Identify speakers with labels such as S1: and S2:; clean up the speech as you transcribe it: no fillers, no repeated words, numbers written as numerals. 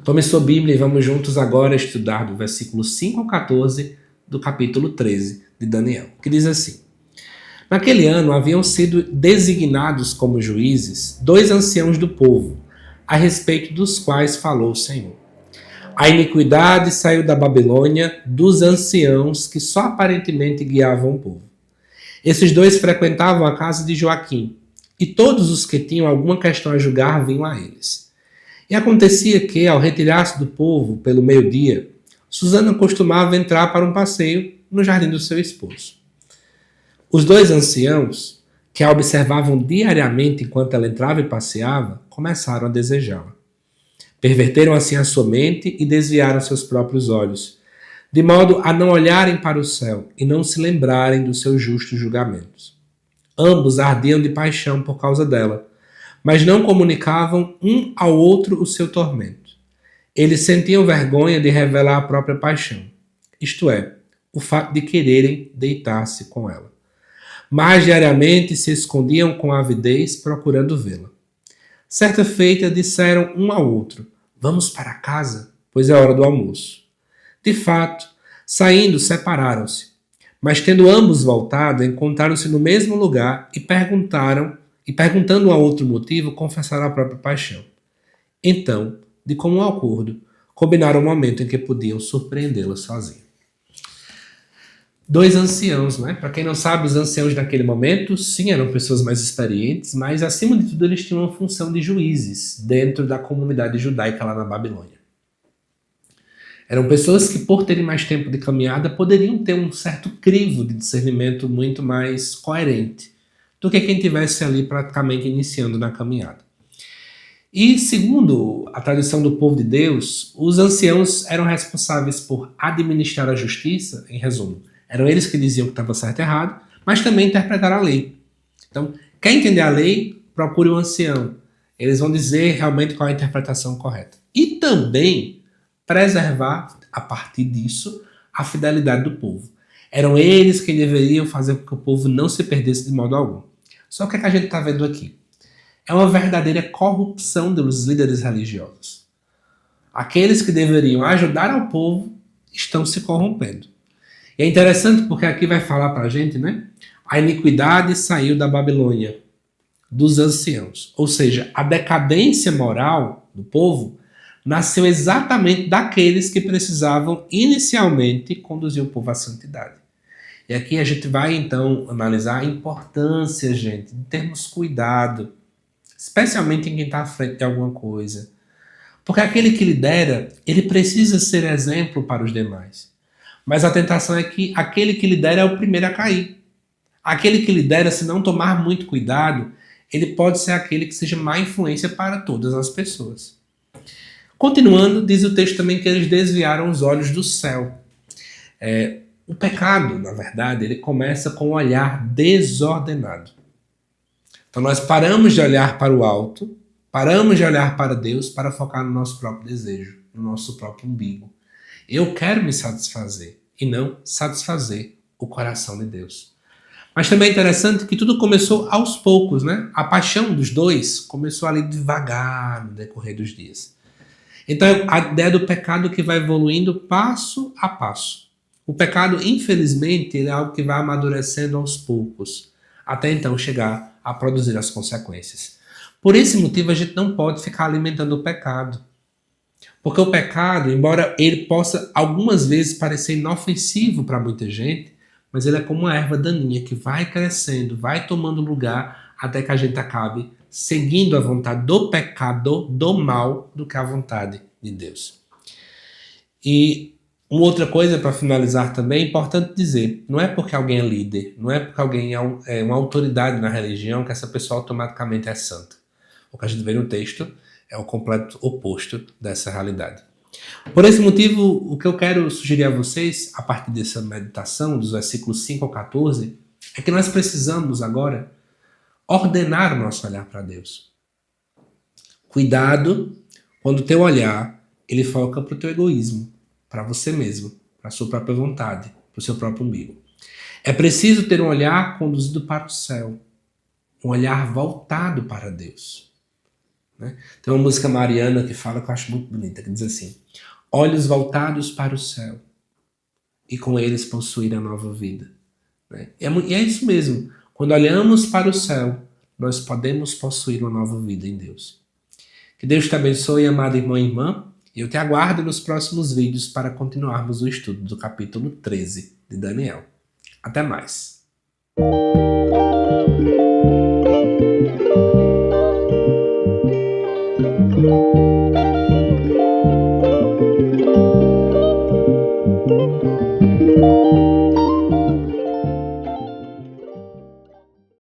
S1: Tome sua Bíblia e vamos juntos agora estudar do versículo 5 ao 14 do capítulo 13 de Daniel, que diz assim: Naquele ano haviam sido designados como juízes 2 anciãos do povo, a respeito dos quais falou o Senhor. A iniquidade saiu da Babilônia dos anciãos que só aparentemente guiavam o povo. Esses 2 frequentavam a casa de Joaquim, e todos os que tinham alguma questão a julgar vinham a eles. E acontecia que, ao retirar-se do povo pelo meio-dia, Susana costumava entrar para um passeio no jardim do seu esposo. Os 2 anciãos, que a observavam diariamente enquanto ela entrava e passeava, começaram a desejá-la. Perverteram assim a sua mente e desviaram seus próprios olhos, de modo a não olharem para o céu e não se lembrarem dos seus justos julgamentos. Ambos ardiam de paixão por causa dela, mas não comunicavam um ao outro o seu tormento. Eles sentiam vergonha de revelar a própria paixão, isto é, o fato de quererem deitar-se com ela. Mas diariamente se escondiam com avidez procurando vê-la. Certa feita disseram um ao outro: Vamos para casa, pois é hora do almoço. De fato, saindo, separaram-se. Mas tendo ambos voltado, encontraram-se no mesmo lugar e perguntando um ao outro motivo, confessaram a própria paixão. Então, de comum acordo, combinaram o momento em que podiam surpreendê-la sozinha. 2 anciãos, né? Para quem não sabe, os anciãos naquele momento, sim, eram pessoas mais experientes, mas acima de tudo eles tinham uma função de juízes dentro da comunidade judaica lá na Babilônia. Eram pessoas que, por terem mais tempo de caminhada, poderiam ter um certo crivo de discernimento muito mais coerente do que quem estivesse ali praticamente iniciando na caminhada. E, segundo a tradição do povo de Deus, os anciãos eram responsáveis por administrar a justiça, em resumo. Eram eles que diziam que estava certo e errado, mas também interpretar a lei. Então, quer entender a lei, procure um ancião. Eles vão dizer realmente qual é a interpretação correta. E também preservar, a partir disso, a fidelidade do povo. Eram eles que deveriam fazer com que o povo não se perdesse de modo algum. Só que o que a gente está vendo aqui? É uma verdadeira corrupção dos líderes religiosos. Aqueles que deveriam ajudar ao povo estão se corrompendo. E é interessante porque aqui vai falar para a gente, né? A iniquidade saiu da Babilônia, dos anciãos. Ou seja, a decadência moral do povo nasceu exatamente daqueles que precisavam inicialmente conduzir o povo à santidade. E aqui a gente vai, então, analisar a importância, gente, de termos cuidado, especialmente em quem está à frente de alguma coisa. Porque aquele que lidera, ele precisa ser exemplo para os demais. Mas a tentação é que aquele que lidera é o primeiro a cair. Aquele que lidera, se não tomar muito cuidado, ele pode ser aquele que seja má influência para todas as pessoas. Continuando, diz o texto também que eles desviaram os olhos do céu. O pecado, na verdade, ele começa com um olhar desordenado. Então nós paramos de olhar para o alto, paramos de olhar para Deus para focar no nosso próprio desejo, no nosso próprio umbigo. Eu quero me satisfazer e não satisfazer o coração de Deus. Mas também é interessante que tudo começou aos poucos, né? A paixão dos 2 começou ali devagar no decorrer dos dias. Então a ideia do pecado que vai evoluindo passo a passo. O pecado, infelizmente, é algo que vai amadurecendo aos poucos, até então chegar a produzir as consequências. Por esse motivo, a gente não pode ficar alimentando o pecado. Porque o pecado, embora ele possa algumas vezes parecer inofensivo para muita gente, mas ele é como uma erva daninha que vai crescendo, vai tomando lugar até que a gente acabe seguindo a vontade do pecado, do mal, do que a vontade de Deus. E uma outra coisa para finalizar também, é importante dizer, não é porque alguém é líder, não é porque alguém é uma autoridade na religião que essa pessoa automaticamente é santa. O que a gente vê no texto é o completo oposto dessa realidade. Por esse motivo, o que eu quero sugerir a vocês, a partir dessa meditação, dos versículos 5 ao 14, é que nós precisamos agora ordenar o nosso olhar para Deus. Cuidado quando o teu olhar ele foca para o teu egoísmo, para você mesmo, para a sua própria vontade, para o seu próprio umbigo. É preciso ter um olhar conduzido para o céu, um olhar voltado para Deus. né? Tem uma música mariana que fala, que eu acho muito bonita, que diz assim: olhos voltados para o céu, e com eles possuir a nova vida. Né? E é isso mesmo. Quando olhamos para o céu, nós podemos possuir uma nova vida em Deus. Que Deus te abençoe, amado irmão e irmã. E eu te aguardo nos próximos vídeos para continuarmos o estudo do capítulo 13 de Daniel. Até mais.